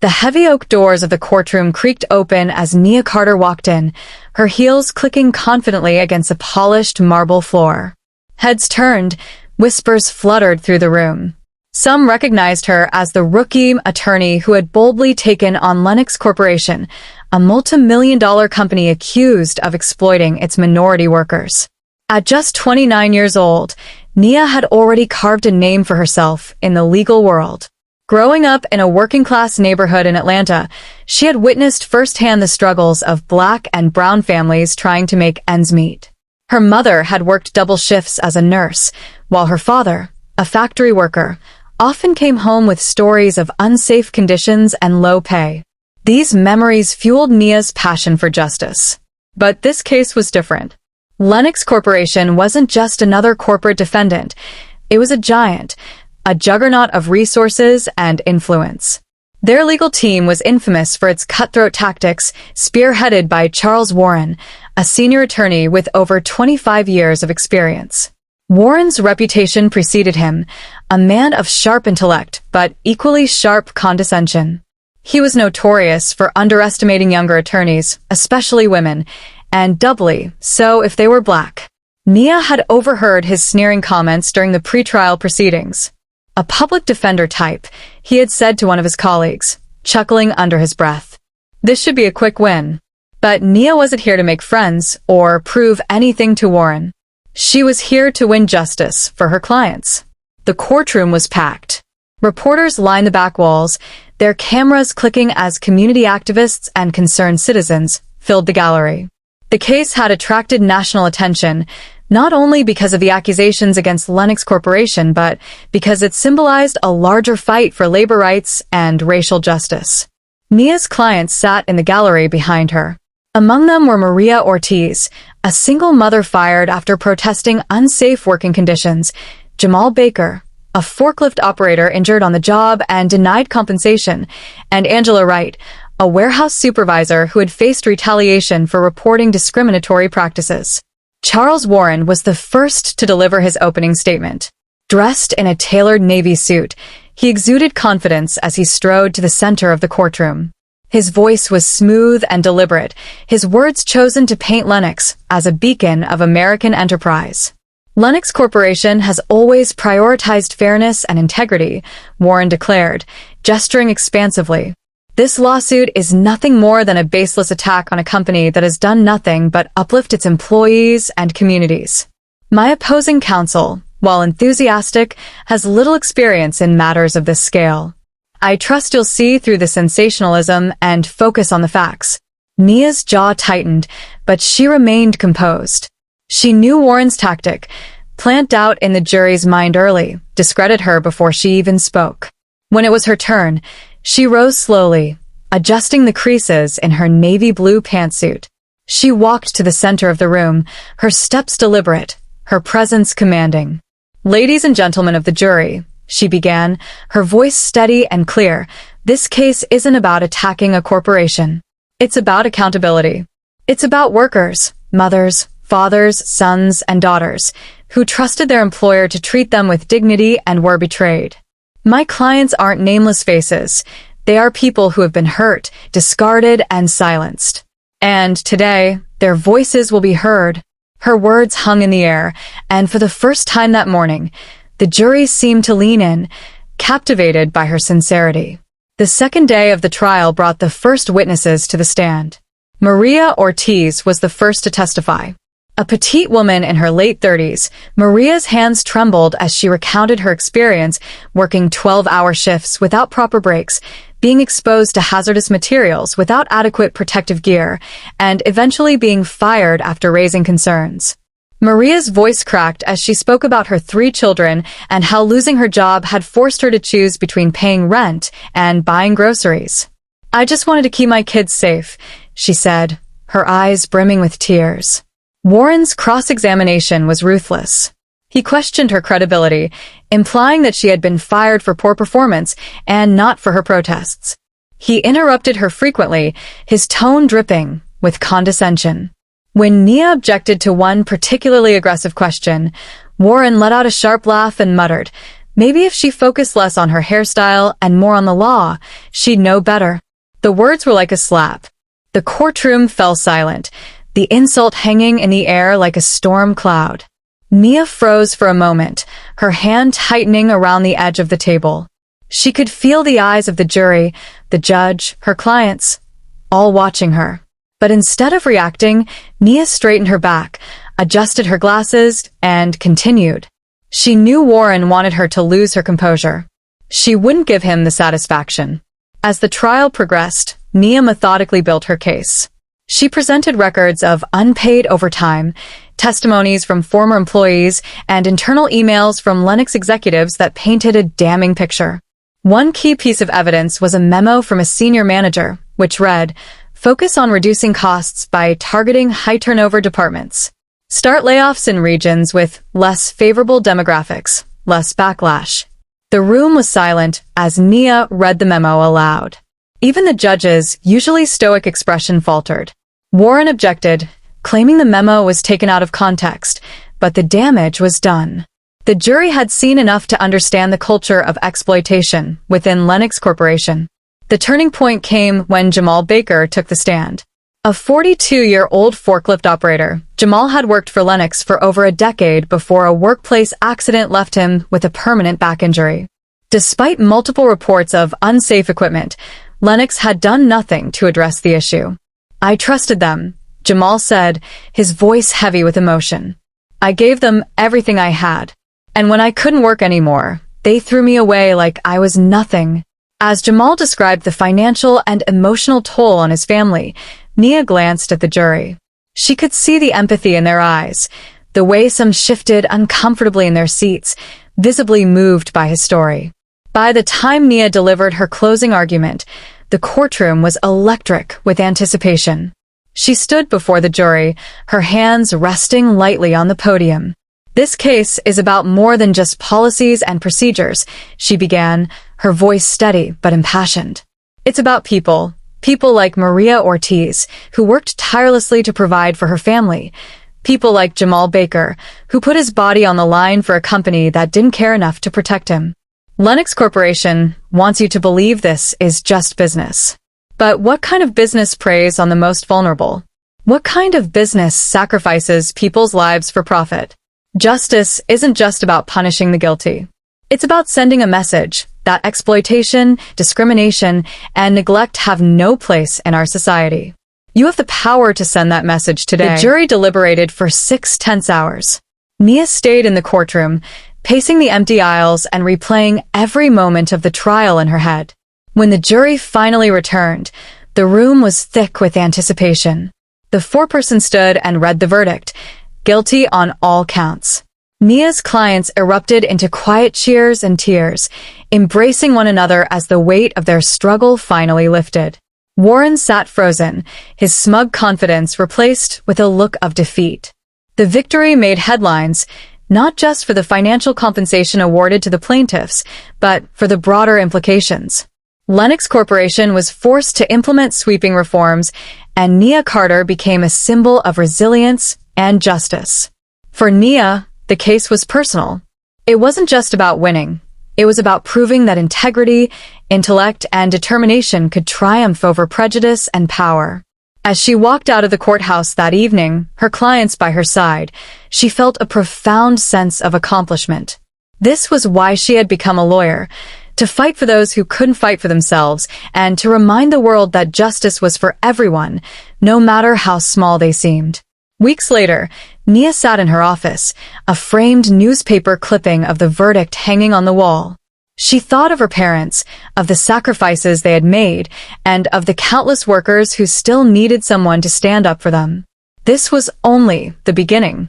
The heavy oak doors of the courtroom creaked open as Nia Carter walked in, her heels clicking confidently against a polished marble floor. Heads turned, whispers fluttered through the room. Some recognized her as the rookie attorney who had boldly taken on Lennox Corporation, a multi-million-dollar company accused of exploiting its minority workers. At just 29 years old, Nia had already carved a name for herself in the legal world. Growing up in a working-class neighborhood in Atlanta, she had witnessed firsthand the struggles of Black and brown families trying to make ends meet. Her mother had worked double shifts as a nurse, while her father, a factory worker, often came home with stories of unsafe conditions and low pay. These memories fueled Nia's passion for justice. But this case was different. Lennox Corporation wasn't just another corporate defendant. It was a giant, a juggernaut of resources and influence. Their legal team was infamous for its cutthroat tactics, spearheaded by Charles Warren, a senior attorney with over 25 years of experience. Warren's reputation preceded him, a man of sharp intellect but equally sharp condescension. He was notorious for underestimating younger attorneys, especially women, and doubly so if they were Black. Nia had overheard his sneering comments during the pretrial proceedings. A public defender type, he had said to one of his colleagues, chuckling under his breath. This should be a quick win. But Nia wasn't here to make friends or prove anything to Warren. She was here to win justice for her clients. The courtroom was packed. Reporters lined the back walls, their cameras clicking as community activists and concerned citizens filled the gallery. The case had attracted national attention, not only because of the accusations against Lennox Corporation, but because it symbolized a larger fight for labor rights and racial justice. Nia's clients sat in the gallery behind her. Among them were Maria Ortiz, a single mother fired after protesting unsafe working conditions, Jamal Baker, a forklift operator injured on the job and denied compensation, and Angela Wright, a warehouse supervisor who had faced retaliation for reporting discriminatory practices. Charles Warren was the first to deliver his opening statement. Dressed in a tailored navy suit, he exuded confidence as he strode to the center of the courtroom. His voice was smooth and deliberate, his words chosen to paint Lennox as a beacon of American enterprise. Lennox Corporation has always prioritized fairness and integrity, Warren declared, gesturing expansively. This lawsuit is nothing more than a baseless attack on a company that has done nothing but uplift its employees and communities. My opposing counsel, while enthusiastic, has little experience in matters of this scale. I trust you'll see through the sensationalism and focus on the facts. Nia's jaw tightened, but she remained composed. She knew Warren's tactic: plant doubt in the jury's mind early, discredit her before she even spoke. When it was her turn, she rose slowly, adjusting the creases in her navy blue pantsuit. She walked to the center of the room, her steps deliberate, her presence commanding. Ladies and gentlemen of the jury, she began, her voice steady and clear, this case isn't about attacking a corporation. It's about accountability. It's about workers, mothers, fathers, sons, and daughters, who trusted their employer to treat them with dignity and were betrayed. My clients aren't nameless faces. They are people who have been hurt, discarded, and silenced. And today, their voices will be heard. Her words hung in the air, and for the first time that morning, the jury seemed to lean in, captivated by her sincerity. The second day of the trial brought the first witnesses to the stand. Maria Ortiz was the first to testify. A petite woman in her late 30s, Maria's hands trembled as she recounted her experience working 12-hour shifts without proper breaks, being exposed to hazardous materials without adequate protective gear, and eventually being fired after raising concerns. Maria's voice cracked as she spoke about her 3 children and how losing her job had forced her to choose between paying rent and buying groceries. "I just wanted to keep my kids safe," she said, her eyes brimming with tears. Warren's cross-examination was ruthless. He questioned her credibility, implying that she had been fired for poor performance and not for her protests. He interrupted her frequently, his tone dripping with condescension. When Nia objected to one particularly aggressive question, Warren let out a sharp laugh and muttered, Maybe if she focused less on her hairstyle and more on the law, she'd know better. The words were like a slap. The courtroom fell silent, the insult hanging in the air like a storm cloud. Nia froze for a moment, her hand tightening around the edge of the table. She could feel the eyes of the jury, the judge, her clients, all watching her. But instead of reacting, Nia straightened her back, adjusted her glasses, and continued. She knew Warren wanted her to lose her composure. She wouldn't give him the satisfaction. As the trial progressed, Nia methodically built her case. She presented records of unpaid overtime, testimonies from former employees, and internal emails from Lennox executives that painted a damning picture. One key piece of evidence was a memo from a senior manager, which read, "Focus on reducing costs by targeting high-turnover departments. Start layoffs in regions with less favorable demographics, less backlash." The room was silent as Nia read the memo aloud. Even the judge's usually stoic expression faltered. Warren objected, claiming the memo was taken out of context, but the damage was done. The jury had seen enough to understand the culture of exploitation within Lennox Corporation. The turning point came when Jamal Baker took the stand. A 42-year-old forklift operator, Jamal had worked for Lennox for over a decade before a workplace accident left him with a permanent back injury. Despite multiple reports of unsafe equipment, Lennox had done nothing to address the issue. "I trusted them," Jamal said, his voice heavy with emotion. "I gave them everything I had. And when I couldn't work anymore, they threw me away like I was nothing." As Jamal described the financial and emotional toll on his family, Nia glanced at the jury. She could see the empathy in their eyes, the way some shifted uncomfortably in their seats, visibly moved by his story. By the time Nia delivered her closing argument, the courtroom was electric with anticipation. She stood before the jury, her hands resting lightly on the podium. "This case is about more than just policies and procedures," she began, her voice steady but impassioned. "It's about people. People like Maria Ortiz, who worked tirelessly to provide for her family. People like Jamal Baker, who put his body on the line for a company that didn't care enough to protect him. Lennox Corporation wants you to believe this is just business. But what kind of business preys on the most vulnerable? What kind of business sacrifices people's lives for profit? Justice isn't just about punishing the guilty. It's about sending a message that exploitation, discrimination, and neglect have no place in our society. You have the power to send that message today." The jury deliberated for 6 tense hours. Nia stayed in the courtroom, pacing the empty aisles and replaying every moment of the trial in her head. When the jury finally returned, the room was thick with anticipation. The foreperson stood and read the verdict, guilty on all counts. Nia's clients erupted into quiet cheers and tears, embracing one another as the weight of their struggle finally lifted. Warren sat frozen, his smug confidence replaced with a look of defeat. The victory made headlines, not just for the financial compensation awarded to the plaintiffs, but for the broader implications. Lennox Corporation was forced to implement sweeping reforms, and Nia Carter became a symbol of resilience and justice. For Nia, the case was personal. It wasn't just about winning. It was about proving that integrity, intellect, and determination could triumph over prejudice and power. As she walked out of the courthouse that evening, her clients by her side, she felt a profound sense of accomplishment. This was why she had become a lawyer, to fight for those who couldn't fight for themselves, and to remind the world that justice was for everyone, no matter how small they seemed. Weeks later, Nia sat in her office, a framed newspaper clipping of the verdict hanging on the wall. She thought of her parents, of the sacrifices they had made, and of the countless workers who still needed someone to stand up for them. This was only the beginning.